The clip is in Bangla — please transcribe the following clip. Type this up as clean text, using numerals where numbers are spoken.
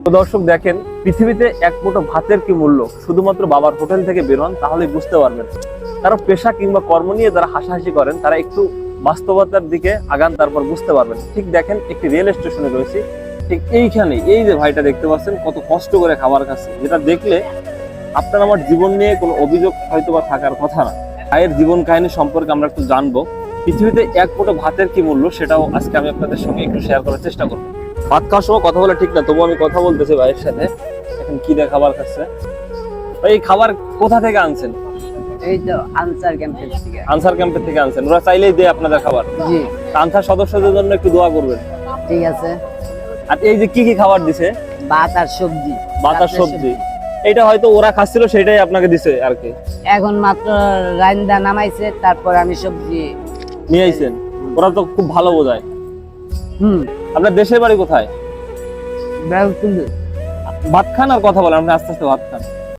তো দর্শক দেখেন, পৃথিবীতে এক মুঠো ভাতের কি মূল্য শুধুমাত্র বাবার হোটেল থেকে বের হন তাহলে বুঝতে পারবেন। তারা পেশা কিংবা কর্ম নিয়ে যারা হাসাহাসি করেন তারা একটু বাস্তবতার দিকে আগান, তারপর বুঝতে পারবেন। ঠিক দেখেন, একটি রেল স্টেশনে রয়েছে, ঠিক এইখানে এই যে ভাইটা দেখতে পাচ্ছেন কত কষ্ট করে খাবার খাচ্ছে, যেটা দেখলে আপনার আমার জীবন নিয়ে কোনো অভিযোগ হয়তো বা থাকার কথা না। ভাইয়ের জীবন কাহিনী সম্পর্কে আমরা একটু জানবো। পৃথিবীতে এক মুঠো ভাতের কি মূল্য সেটাও আজকে আমি আপনাদের সঙ্গে একটু শেয়ার করার চেষ্টা করবো। ভাত খাওয়ার সময় কথা বলা ঠিক না, তবু আমি কথা বলতেছি ভাইয়ের সাথে। এখন কি দিয়ে খাবার খাচ্ছে ভাই? এই খাবার কোথা থেকে আনছেন? এই তো আনসার ক্যাম্পের থেকে। আনসার ক্যাম্পের থেকে আনছেন? ওরা চাইলেই দেয় আপনাদের খাবার? জি আনসার সদস্যদের জন্য একটু দোয়া করবেন। ঠিক আছে। আর এই যে কি কি খাবার দিছে? ভাত আর সবজি। ভাত আর সবজি। এটা হয়তো ওরা খাচ্ছিল সেটাই আপনাকে দিছে আর কি। এখন মাত্র রাইন্দা নামাইছে, তারপর আমি সবজি নিয়ে আইছেন। ওরা তো খুব ভালো বোঝায়। আপনার দেশের বাড়ি কোথায়? ব্যাগ তুলবে। ভাত খান আর কথা বলেন, আপনি আস্তে আস্তে ভাত খান।